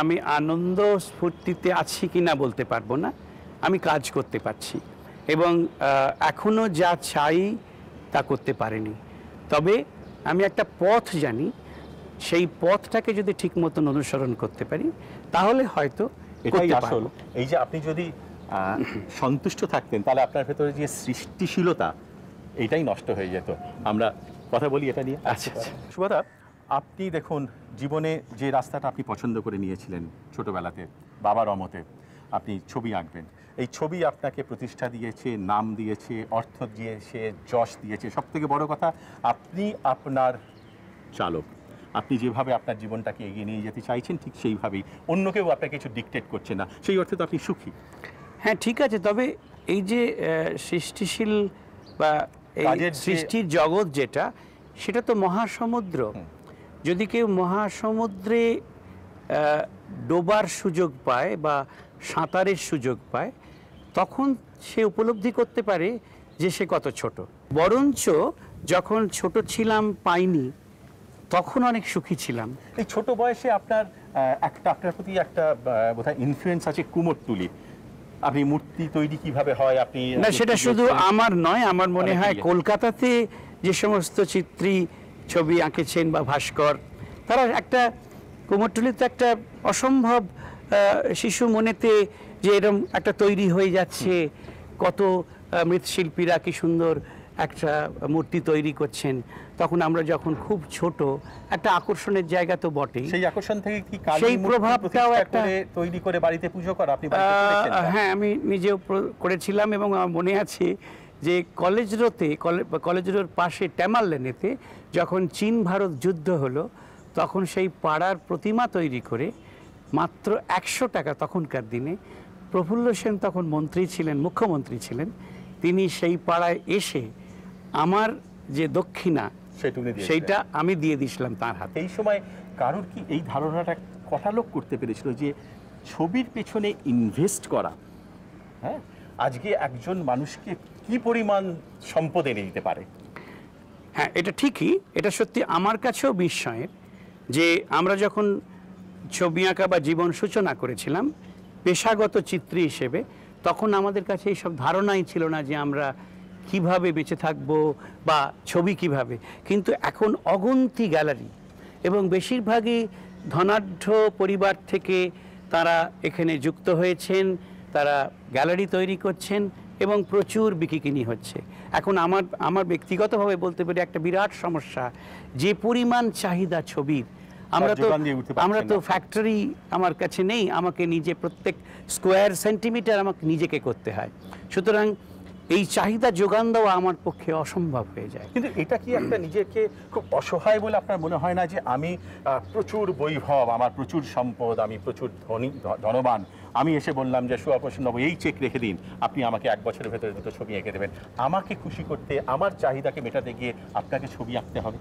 আমি আনন্দ স্ফূর্তিতে আছি কিনা বলতে পারবো না, আমি কাজ করতে পারছি এবং এখনো যা চাই তা করতে পারিনি। তবে আমি একটা পথ জানি, সেই পথটাকে যদি ঠিক মতন অনুসরণ করতে পারি তাহলে হয়তো করতে পারবো। এই যে আপনি যদি সন্তুষ্ট থাকতেন তাহলে আপনার ভেতরে যে সৃষ্টিশীলতা, এটাই নষ্ট হয়ে যেত। আমরা কথা বলি এটা নিয়ে। আচ্ছা, সুভাদা, আপনি দেখুন জীবনে যে রাস্তাটা আপনি পছন্দ করে নিয়েছিলেন ছোটবেলাতে, বাবার অমতে আপনি ছবি আঁকবেন, এই ছবি আপনাকে প্রতিষ্ঠা দিয়েছে, নাম দিয়েছে, অর্থ দিয়েছে, যশ দিয়েছে। সব থেকে বড় কথা, আপনি আপনার চালক, আপনি যেভাবে আপনার জীবনটাকে এগিয়ে নিয়ে যেতে চাইছেন ঠিক সেইভাবেই, অন্য কেউ আপনাকে কিছু ডিকটেট করছে না, সেই অর্থে তো আপনি সুখী। হ্যাঁ, ঠিক আছে। তবে এই যে সৃষ্টিশীল বা এই সৃষ্টির জগৎ যেটা, সেটা তো মহাসমুদ্র। যদি কেউ মহাসমুদ্রে ডোবার সুযোগ পায় বা সাঁতারের সুযোগ পায়, তখন সে উপলব্ধি করতে পারে যে সে কত ছোট। বরঞ্চ যখন ছোট ছিলাম, পাইনি, তখন অনেক সুখী ছিলাম। এই ছোট বয়সে আপনার প্রতি একটা বোধহয় ইনফ্লুয়েন্স আছে কুমোরটুলি। আপনি মূর্তি তৈরি কিভাবে হয় আপনি না, সেটা শুধু আমার নয়, আমার মনে হয় কলকাতাতে যে সমস্ত চিত্রী ছবি আঁকেছেন বা ভাস্কর, তারা একটা কুমোরটুলিতে একটা অসম্ভব শিশু মনেতে যে এরকম একটা তৈরি হয়ে যাচ্ছে, কত মৃৎশিল্পীরা কি সুন্দর একটা মূর্তি তৈরি করছেন, তখন আমরা যখন খুব ছোট, একটা আকর্ষণের জায়গা তো বটেই। সেই আকর্ষণ থেকে কি সেই প্রভাবটাও একটা তৈরি করে বাড়িতে পুজো করা আপনি বাড়িতে করেছেন? হ্যাঁ, আমি নিজেও করেছিলাম এবং আমার মনে আছে যে কলেজ রোড পাশে ট্যামার লেনেতে যখন চীন ভারত যুদ্ধ হলো তখন সেই পাড়ার প্রতিমা তৈরি করে মাত্র 100 টাকা, তখনকার দিনে প্রফুল্ল সেন তখন মন্ত্রী ছিলেন, মুখ্যমন্ত্রী ছিলেন, তিনি সেই পাড়ায় এসে আমার যে দক্ষিণা সেইটা আমি দিয়ে দিয়েছিলাম তার হাতে। এই সময় কারোর কি এই ধারণাটা কটা লোক করতে পেরেছিল যে ছবির পেছনে ইনভেস্ট করা, হ্যাঁ, আজকে একজন মানুষকে কি পরিমাণ সম্পদ এনে দিতে পারে? হ্যাঁ, এটা ঠিকই, এটা সত্যি আমার কাছেও বিস্ময়ের যে আমরা যখন ছবি আঁকা বা জীবন সূচনা করেছিলাম পেশাগত চিত্রী হিসেবে, তখন আমাদের কাছে এইসব ধারণাই ছিল না যে আমরা কিভাবে বেঁচে থাকব বা ছবি কিভাবে। কিন্তু এখন অগুন্তি গ্যালারি এবং বেশিরভাগই ধনাঢ্য পরিবার থেকে তারা এখানে যুক্ত হয়েছেন, তারা গ্যালারি তৈরি করছেন এবং প্রচুর বিকিকিনি হচ্ছে। এখন আমার ব্যক্তিগতভাবে বলতে পারি একটা বিরাট সমস্যা, যে পরিমাণ চাহিদা ছবির, আমরা তো ফ্যাক্টরি আমার কাছে নেই, আমাকে নিজে প্রত্যেক স্কোয়ার সেন্টিমিটার আমাকে নিজেকে করতে হয়, সুতরাং এই চাহিদা যোগান দেওয়া আমার পক্ষে অসম্ভব হয়ে যায়। কিন্তু এটা কি একটা নিজেকে খুব অসহায় বলে আপনার মনে হয় না যে আমি প্রচুর বৈভব, আমার প্রচুর সম্পদ, আমি প্রচুর ধনবান, আমি এসে বললাম যে সুপ্রসন্নবাবু এই চেক রেখে দিন, আপনি আমাকে 1 বছরের ভেতরে 2টো ছবি এঁকে দেবেন, আমাকে খুশি করতে, আমার চাহিদাকে মেটাতে গিয়ে আপনাকে ছবি আঁকতে হবে?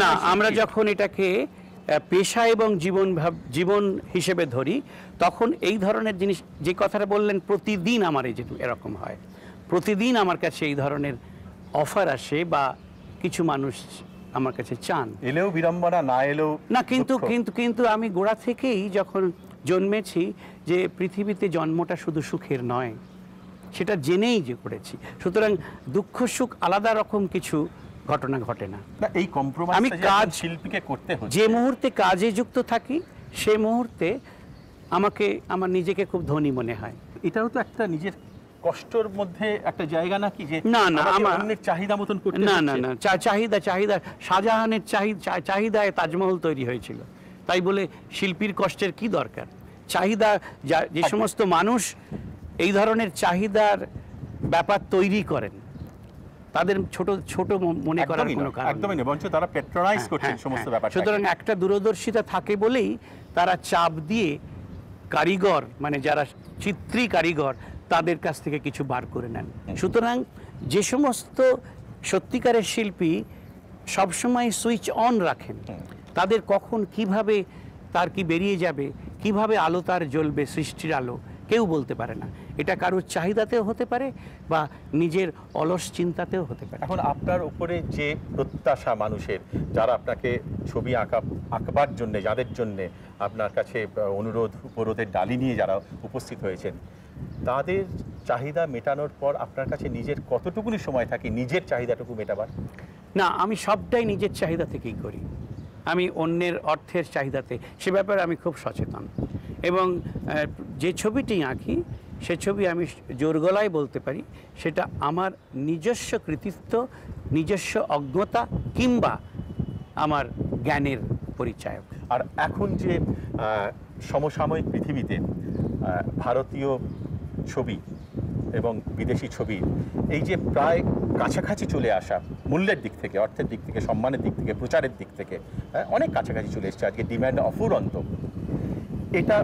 না, আমরা যখন এটাকে পেশা এবং জীবন হিসেবে ধরি তখন এই ধরনের জিনিস, যে কথাটা বললেন, প্রতিদিন আমার এই যে এরকম হয়, প্রতিদিন আমার কাছে এই ধরনের অফার আসে বা কিছু মানুষ আমার কাছে চান, এলেও বিড়ম্বনা, না এলেও না। কিন্তু আমি গোড়া থেকেই যখন জন্মেছি যে পৃথিবীতে জন্মটা শুধু সুখের নয়, সেটা জেনেই যে করেছি, সুতরাং দুঃখ সুখ আলাদা রকম কিছু ঘটনা ঘটে না। এই কম্প্রোমাইজ আমি কাজ শিল্পীকে করতে হচ্ছে, যে মুহূর্তে কাজে যুক্ত থাকি সে মুহূর্তে আমার নিজেকে খুব ধনী মনে হয়। এটাও তো একটা নিজের কষ্টের মধ্যে একটা জায়গা নাকি, যে না আমার অন্যের চাহিদা মতন করতে না চাহিদা শাহজাহানের চাহিদায় তাজমহল তৈরি হয়েছিল, তাই বলে শিল্পীর কষ্টের কি দরকার? চাহিদা, যে সমস্ত মানুষ এই ধরনের চাহিদার ব্যাপার তৈরি করেন তাদের ছোট মনে করার কোনো কারণ একদমই নেই, বরঞ্চ তারা প্যাট্রোনাইজ করছেন সমস্ত ব্যাপার। সুতরাং একটা দূরদর্শিতা থাকে বলেই তারা চাপ দিয়ে কারিগর, মানে যারা চিত্রী কারিগর, তাদের কাছ থেকে কিছু বার করে নেন। সুতরাং যে সমস্ত সত্যিকারের শিল্পী সবসময় সুইচ অন রাখেন, তাদের কখন কিভাবে তার কি বেরিয়ে যাবে, কিভাবে আলো তার জ্বলবে, সৃষ্টির আলো কেউ বলতে পারে না। এটা কারোর চাহিদাতেও হতে পারে বা নিজের অলস চিন্তাতেও হতে পারে। এখন আপনার উপরে যে প্রত্যাশা মানুষের, যারা আপনাকে ছবি আঁকবার জন্যে, যাদের জন্যে আপনার কাছে অনুরোধ উপরোধের ডালি নিয়ে যারা উপস্থিত হয়েছেন, তাদের চাহিদা মেটানোর পর আপনার কাছে নিজের কতটুকুনি সময় থাকে নিজের চাহিদাটুকু মেটাবার? না, আমি সবটাই নিজের চাহিদা থেকেই করি, আমি অন্যের অর্থের চাহিদাতে সে ব্যাপারে আমি খুব সচেতন। এবং যে ছবিটি আঁকি সে ছবি আমি জোর গলায় বলতে পারি সেটা আমার নিজস্ব কৃতিত্ব, নিজস্ব অজ্ঞতা কিংবা আমার জ্ঞানের পরিচায়ক। আর এখন যে সমসাময়িক পৃথিবীতে ভারতীয় ছবি এবং বিদেশি ছবি এই যে প্রায় কাছাকাছি চলে আসা, মূল্যের দিক থেকে, অর্থের দিক থেকে, সম্মানের দিক থেকে, প্রচারের দিক থেকে অনেক কাছাকাছি চলে এসছে, আজকে ডিম্যান্ড অফুরন্ত, এটা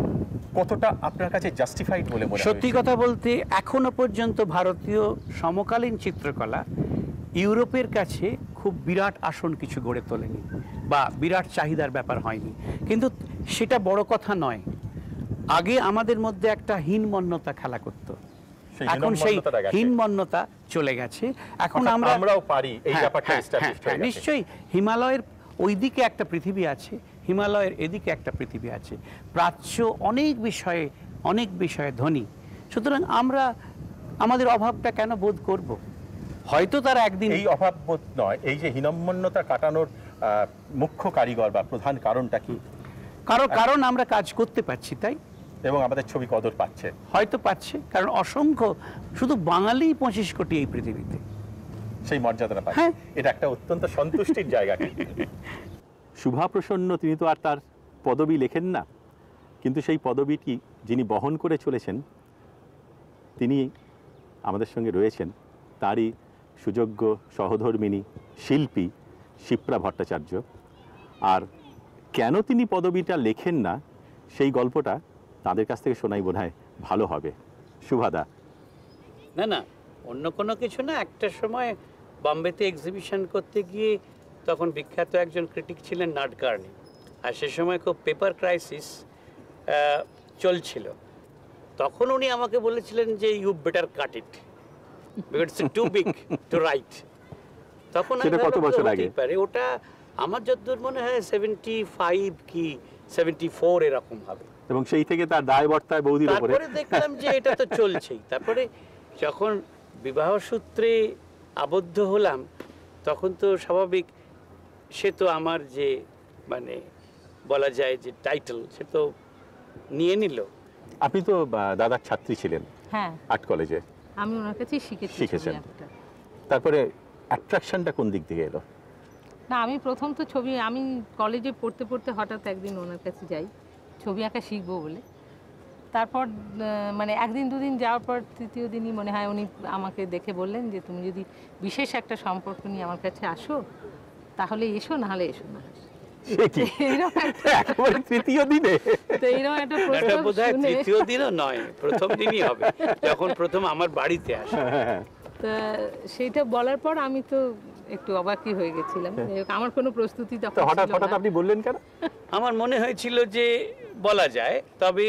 কতটা আপনার কাছে জাস্টিফাইড বলে মনে হয়? সত্যি কথা বলতে এখনো পর্যন্ত ভারতীয় সমকালীন চিত্রকলা ইউরোপের কাছে খুব বিরাট আসন কিছু গড়ে তোলেনি বা বিরাট চাহিদার ব্যাপার হয়নি, কিন্তু সেটা বড় কথা নয়। আগে আমাদের মধ্যে একটা হীনমন্যতা খেলা করত, এখন সেই হীনমন্যতা চলে গেছে। এখন আমরাও পারি এই ব্যাপারটা এস্টাবলিশ হয়ে গেছে। নিশ্চয়ই হিমালয়ের ওইদিকে একটা পৃথিবী আছে, হিমালয়ের এদিকে একটা পৃথিবী আছে, প্রাচ্য অনেক বিষয়ে ধনী, সুতরাং আমরা আমাদের অভাবটা কেন বোধ করব? হয়তো তারা একদিন এই অভাব বোধ নয়, এই যে হীনমন্যতা কাটানোর মুখ্য কারিগর বা প্রধান কারণটা কি? কারণ আমরা কাজ করতে পারছি তাই, এবং আমাদের ছবি কদর পাচ্ছে, হয়তো পাচ্ছে, কারণ অসংখ্য শুধু বাঙালি 25 কোটি এই পৃথিবীতে, সেই মর্যাদাটা পাচ্ছে। এটা একটা অত্যন্ত সন্তুষ্টির জায়গা। শুভাপ্রসন্ন তিনি তো আর তার পদবি লেখেন না, কিন্তু সেই পদবিটি যিনি বহন করে চলেছেন তিনি আমাদের সঙ্গে রয়েছেন তারই সুযোগ্য সহধর্মিণী শিল্পী শিপ্রা ভট্টাচার্য। আর কেন তিনি পদবিটা লেখেন না সেই গল্পটা তাদের কাছ থেকে শোনাই বোধহয় ভালো হবে। শুভাদা। না না, অন্য কোনো কিছু না। একটা সময় বম্বেতে এক্সিবিশন করতে গিয়ে তখন বিখ্যাত একজন ক্রিটিক ছিলেন নাটকার্নি, আর সে সময় খুব পেপার ক্রাইসিস চলছিল। তখন উনি আমাকে বলেছিলেন যে you better cut it because it's too big to write. তখন সেটা কত বছর আগে? পারে ওটা আমার যতদূর মনে হয় 75 কি 74 এরকম হবে। এবং সেই থেকে তার দায়বর্তায় বৌদির উপরে। তারপরে দেখলাম যে এটা তো চলছেই। তারপরে যখন বিবাহ সূত্রে আবদ্ধ হলাম তখন তো স্বাভাবিক, সে তো আমার যে মানে বলা যায় যে টাইটেল সে তো নিয়ে নিল। আপনি তো দাদার ছাত্রী ছিলেন হ্যাঁ, আর্ট কলেজে, আমি ওনার কাছেই শিখেছেন। তারপরে অ্যাট্রাকশনটা কোন দিক থেকে এলো? না, আমি প্রথম তো ছবি, আমি কলেজে পড়তে পড়তে হঠাৎ একদিন ওনার কাছে যাই ছবি আঁকা শিখবো বলে। তারপর মানে একদিন দুদিন যাওয়ার পর তৃতীয় দিনই মনে হয় উনি আমাকে দেখে বললেন যে তুমি যদি বিশেষ একটা সম্পর্ক নিয়ে আমার কাছে আসো তাহলে এসো, নাহলে এসো না। একেবারে তৃতীয় দিনে? তো এইরকম একটা এটা প্রস্তাব বোধহয় শুনে তৃতীয় দিনও নয়, প্রথম দিনই হবে যখন প্রথম আমার বাড়িতে আসে। তা সেইটা বলার পর আমি তো একটু অবাকই হয়ে গেছিলাম। আমার কোনো প্রস্তুতি তখন তো হঠাৎ ছিল হঠাৎ না। আপনি বললেন কেন? আমার মনে হয়েছিল যে বলা যায়, তবে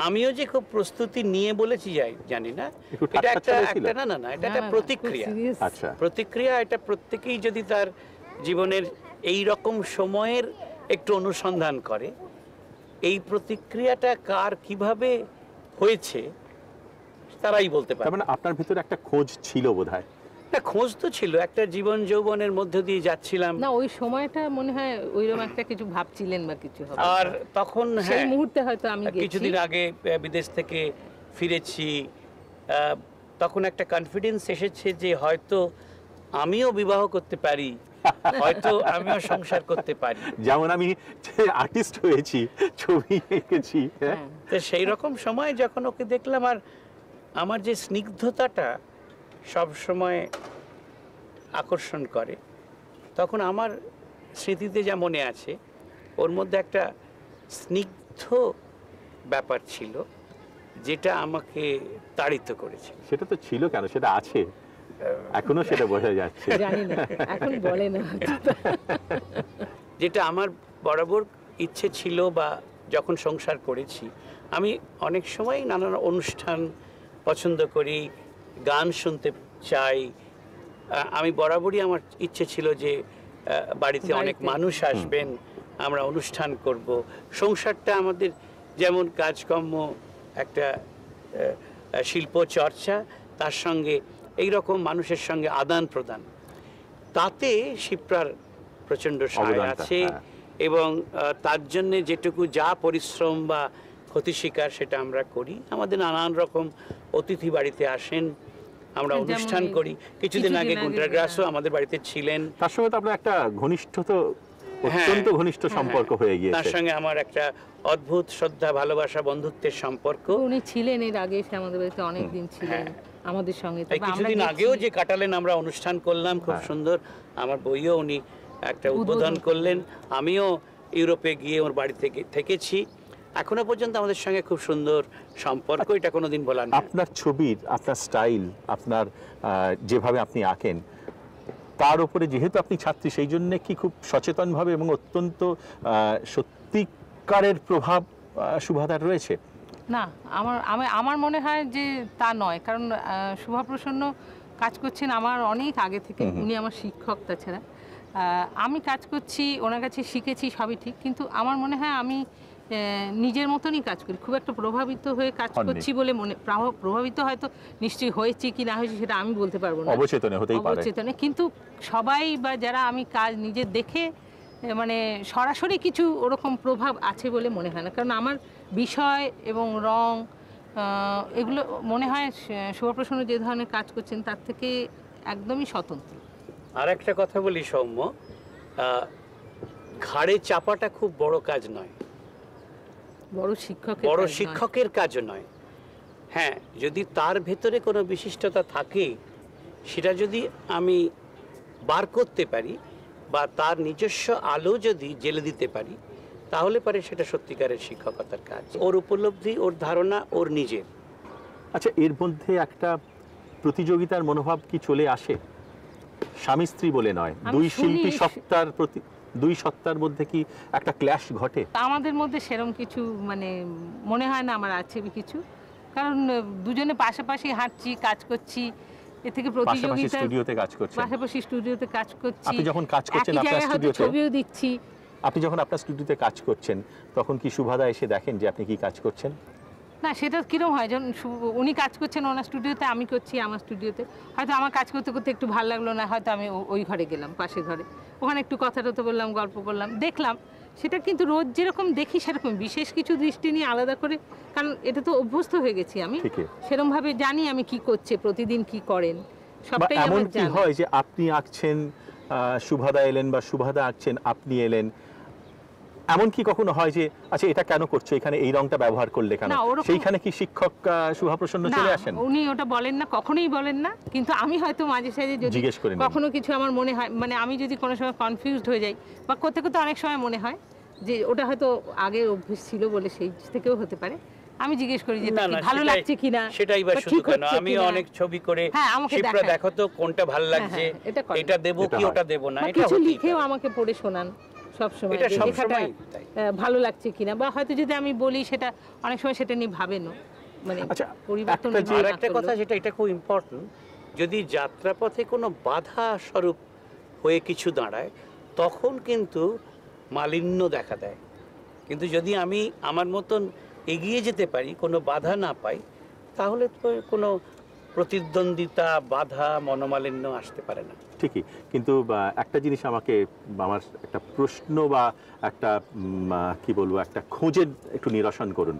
আমিও যে খুব প্রস্তুতি নিয়ে বলেছি যাই জানি না। একটু এটা ঠাট্টা একটা ছিল? না না না, এটা না, একটা না, না, প্রতিক্রিয়া। খুব serious। আচ্ছা। প্রতিক্রিয়া এটা প্রত্যেকেই যদি তার জীবনের এই রকম সময়ের একটু অনুসন্ধান করে, এই প্রতিক্রিয়াটা কার কিভাবে হয়েছে তারাই বলতে পারে। তার মানে আপনার ভিতরে একটা খোঁজ ছিল বোধহয়। না, খোঁজ তো ছিল, একটা জীবন যৌবনের মধ্য দিয়ে যাচ্ছিলাম। না, ওই সময়টা মনে হয় ওইরকম একটা কিছু ভাবছিলেন বা কিছু হবে। আর তখন সেই হ্যাঁ, মুহূর্তে হয়তো আমি গেছি। কিছুদিন আগে বিদেশ থেকে ফিরেছি, তখন একটা কনফিডেন্স এসেছে যে হয়তো আমিও বিবাহ করতে পারি, হয়তো আমিও সংসার করতে পারি। যেমন আমি আর্টিস্ট হয়েছি, ছবি এঁকেছি। হ্যাঁ। তো সেই রকম সময় যখন ওকে দেখলাম, আর আমার যে স্নিগ্ধতাটা সব সময় আকর্ষণ করে, তখন আমার স্মৃতিতে যা মনে আছে ওর মধ্যে একটা স্নিগ্ধ ব্যাপার ছিল যেটা আমাকে তাড়িত করেছে। সেটা তো ছিল কেন, সেটা আছে এখনো, সেটা বোঝা যাচ্ছে। জানি না, এখন বলে না। যেটা আমার বরাবর ইচ্ছে ছিল, বা যখন সংসার করেছি আমি অনেক সময় নানান অনুষ্ঠান পছন্দ করি, গান শুনতে চাই। আমি বরাবরই আমার ইচ্ছে ছিল যে বাড়িতে অনেক মানুষ আসবেন, আমরা অনুষ্ঠান করব। সংসারটা আমাদের যেমন কাজকর্ম, একটা শিল্প চর্চা, তার সঙ্গে এই রকম মানুষের সঙ্গে আদান প্রদান, তাতে শিপ্রার প্রচণ্ড সহায় অবদানটা, আছে। হ্যাঁ। এবং তার জন্যে যেটুকু যা পরিশ্রম বা ক্ষতি স্বীকার সেটা আমরা করি। আমাদের নানান রকম অতিথি বাড়িতে আসেন, আমরা যেমন অনুষ্ঠান এই করি। কিছুদিন আগে গুন্টারগ্রাসও আমাদের বাড়িতে ছিলেন। তার সঙ্গে তো আপনার একটা ঘনিষ্ঠ, তো অত্যন্ত ঘনিষ্ঠ সম্পর্ক হয়ে তার গিয়েছে। সঙ্গে আমার একটা অদ্ভুত শ্রদ্ধা, ভালোবাসা, বন্ধুত্বের সম্পর্ক। উনি ছিলেন এর আগে, এসে আমাদের বাড়িতে অনেক দিন ছিলেন আমাদের সঙ্গে। তাই তবে আমরা কিছুদিন গেছি। আগেও যে কাটালেন, আমরা অনুষ্ঠান করলাম খুব সুন্দর। আমার বইও উনি একটা উদ্বোধন করলেন। আমিও ইউরোপে গিয়ে ওর বাড়ি থেকে থেকেছি। এখনো পর্যন্ত আমাদের সঙ্গে খুব সুন্দর সম্পর্ক, এটা কোনোদিন বলার না। আপনার ছবির, আপনার স্টাইল, আপনার যেভাবে আপনি আঁকেন, তার উপরে যেহেতু আপনি ছাত্রী, সেই জন্য কি খুব সচেতনভাবে এবং অত্যন্ত সত্যিকারের প্রভাব শুভাদার রয়েছে? না, আমার মনে হয় যে তা নয়। কারণ শুভপ্রসন্ন কাজ করছেন আমার অনেক আগে থেকে। উনি আমার শিক্ষক। তাছাড়া আমি কাজ করছি, ওনার কাছে শিখেছি, সবই ঠিক। কিন্তু আমার মনে হয় আমি নিজের মতনই কাজ করি, খুব একটা প্রভাবিত হয়ে কাজ করছি বলে প্রভাবিত হয়তো নিশ্চয়ই হয়েছে কি না হয়েছে সেটা আমি বলতে পারবো না, অবচেতনে হতেই পারে। অবচেতনে। কিন্তু সবাই বা যারা আমি কাজ নিজে দেখে মানে সরাসরি কিছু ওরকম প্রভাব আছে বলে মনে হয় না। কারণ আমার বিষয় এবং রং এগুলো মনে হয় শুভপ্রসন্ন যে ধরনের কাজ করছেন তার থেকে একদমই স্বতন্ত্র। আর একটা কথা বলি সৌম্য, ঘাড়ে চাপাটা খুব বড় কাজ নয়, বড় শিক্ষকের বড় কাজ নয়। শিক্ষকের কাজও নয়। হ্যাঁ, যদি তার ভেতরে কোনো বিশিষ্টতা থাকে, সেটা যদি আমি বার করতে পারি বা তার নিজস্ব আলো যদি জেলে দিতে পারি, তাহলে পরে সেটা সত্যিকারের শিক্ষকতার কাজ। ওর উপলব্ধি, ওর ধারণা, ওর নিজের। আচ্ছা, এর মধ্যে একটা প্রতিযোগিতার মনোভাব কি চলে আসে? স্বামী স্ত্রী বলে নয়, দুই শিল্পী সত্তার প্রতি, দুই সত্তার মধ্যে কি একটা ক্ল্যাশ ঘটে? আমাদের মধ্যে সেরকম কিছু মানে মনে হয় না আমার আছে কিছু, কারণ দুজনে পাশাপাশি হাঁটছি, কাজ করছি, এ থেকে প্রতিযোগিতা, স্টুডিওতে কাজ করছেন, পাশাপাশি স্টুডিওতে কাজ করছি, আপনি যখন কাজ করছেন একই আপনার জায়গায় হয়তো স্টুডিওতে, ছবিও দিচ্ছি। আপনি যখন আপনার স্টুডিওতে কাজ করছেন তখন কি সুভাদা এসে দেখেন যে আপনি কি কাজ করছেন? না, সেটা কিরম হয়, যখন উনি কাজ করছেন ওনার স্টুডিওতে, আমি করছি আমার স্টুডিওতে, হয়তো আমার কাজ করতে করতে একটু ভালো লাগলো না, হয়তো আমি ওই ঘরে গেলাম, পাশের ঘরে, ওখানে একটু কথা টথা বললাম, গল্প করলাম, দেখলাম। সেটা কিন্তু রোজ যেরকম দেখি সেরকম বিশেষ কিছু দৃষ্টি নিয়ে আলাদা করে, কারণ এটা তো অভ্যস্ত হয়ে গেছি আমি, সেরকম ভাবে জানি আমি কি করছে, প্রতিদিন কি করেন, সবটাই এমন আমার কি জানা। হয় যে আপনি আঁকছেন, সুভাদা এলেন, বা সুভাদা আঁকছেন, আপনি এলেন, এমন কি কখনো হয় যে আচ্ছা এটা কেন করছো, এখানে এই রংটা ব্যবহার করলে কেন, সেইখানে কি শিক্ষক শুভাপ্রসন্ন চলে আসেন? উনি ওটা বলেন না, কখনোই বলেন না, কিন্তু আমি হয়তো মাঝে সাঝে যদি কখনো কিছু আমার মনে হয়, মানে আমি যদি কোনো সময় কনফিউজড হয়ে যাই, বা করতে করতে অনেক সময় মনে হয় যে ওটা হয়তো আগে অভ্যেস ছিল বলে সেই থেকেও হতে পারে, আমি জিজ্ঞেস করি যে ভালো লাগছে কিনা। সেটাই বা শুধু কেন, আমি অনেক ছবি করে শিপ্রা দেখো তো কোনটা ভালো লাগছে, এটা দেব কি ওটা দেব না, এটা কিছু লিখেও আমাকে পড়ে শোনান সবসময়, এটা সবসময় ভালো লাগছে কিনা, বা হয়তো যদি আমি বলি সেটা অনেক সময় সেটা নিয়ে ভাবেনও, মানে পরিবর্তন। আর একটা কথা যেটা, এটা খুব ইম্পর্টেন্ট, যদি যাত্রাপথে কোনো বাধা স্বরূপ হয়ে কিছু দাঁড়ায়, তখন কিন্তু মালিন্য দেখা দেয়। কিন্তু যদি আমি আমার মতন এগিয়ে যেতে পারি, কোনো বাধা না পাই, তাহলে তো কোনো প্রতিদ্বন্দ্বিতা, বাধা, মনোমালিন্য আসতে পারে না। ঠিকই, কিন্তু একটা জিনিস আমাকে, আমার একটা প্রশ্ন বা একটা কি বলবো, একটা খোঁজের একটু নিরসন করুন।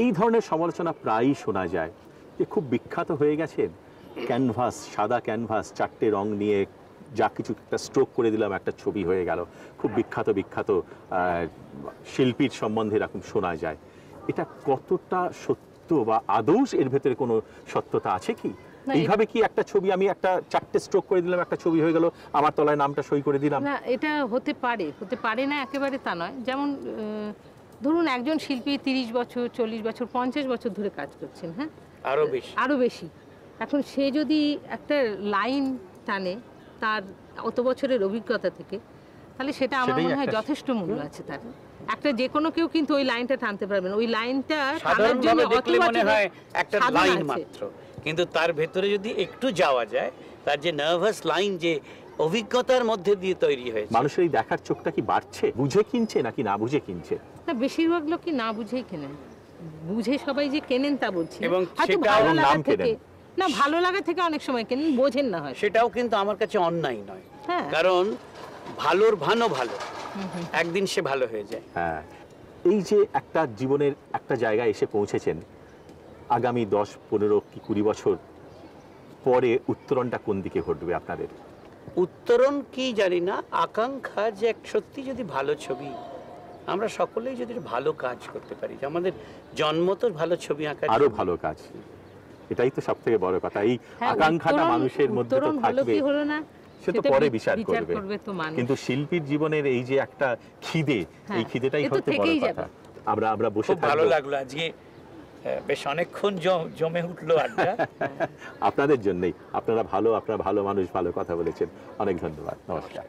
এই ধরনের সমালোচনা প্রায়ই শোনা যায় যে খুব বিখ্যাত হয়ে গেছেন, ক্যানভাস, সাদা ক্যানভাস, চারটে রং নিয়ে যা কিছু একটা স্ট্রোক করে দিলাম, একটা ছবি হয়ে গেল, খুব বিখ্যাত বিখ্যাত শিল্পীর সম্বন্ধে এরকম শোনা যায়। এটা কতটা সত্য, বা আদৌ এর ভেতরে কোনো সত্যতা আছে কি? এইভাবে কি একটা ছবি, আমি একটা চারটে স্ট্রোক করে দিলাম, একটা ছবি হয়ে গেল, আমার তলায় নামটা সই করে দিলাম? না, এটা হতে পারে, হতে পারে না একেবারে তা নয়। যেমন ধরুন একজন শিল্পী 30 বছর, 40 বছর, 50 বছর ধরে কাজ করছেন, হ্যাঁ, আরো বেশি। এখন সে যদি একটা লাইন টানে তার অত বছরের অভিজ্ঞতা থেকে, তাহলে সেটা আমার মনে হয় যথেষ্ট মূল্য আছে তার। একটা যে কোনো কেউ কিন্তু ওই লাইনটা টানতে পারবেন, ওই লাইনটা টানার জন্য অত মনে হয় একটা লাইন মাত্র, কিন্তু তার ভেতরে যদি একটু যাওয়া যায়, তার যে নার্ভাস লাইন, যে অভিজ্ঞতার মধ্যে দিয়ে তৈরি হয়েছে। মানুষের এই দেখার চোখটা কি বাড়ছে? বুঝে কিনছে নাকি না বুঝে কিনছে? না, বেশিরভাগ লোকই না বুঝেই কেনেন। বুঝে সবাই যে কেনেন তা বলছি, এবং হয়তো ভালো লাগা থেকে, না ভালো লাগা থেকে অনেক সময় কেনেন, বোঝেন না হয়। সেটাও কিন্তু আমার কাছে অন্যায় নয়, কারণ ভালোর ভানো ভালো, একদিন সে ভালো হয়ে যায়। হ্যাঁ, এই যে একটা জীবনের একটা জায়গায় এসে পৌঁছেছেন, আগামী 10, 15 কি 20 বছর পরে উত্তরণটা কোন দিকে ঘটবে আপনাদের? উত্তরণ কি জানি না, আকাঙ্ক্ষা যে সত্যি যদি ভালো ছবি, আমরা সকলেই যদি ভালো কাজ করতে পারি, যে আমাদের জন্মত ভালো ছবি আঁকা, আরো ভালো কাজ, এটাই তো সব থেকে বড় কথা। এই আকাঙ্ক্ষাটা মানুষের মধ্যে তো থাকবে, সে তো পরে বিচার করবে, কিন্তু শিল্পীর জীবনের এই যে একটা খিদে, এই খিদেটাই হচ্ছে বড় কথা। আমরা বসে থাকবো। ভালো লাগলো আজকে, বেশ অনেকক্ষণ জমে উঠলো আড্ডা। আপনাদের জন্যই, আপনারা ভালো মানুষ, ভালো কথা বলেছেন, অনেক ধন্যবাদ, নমস্কার।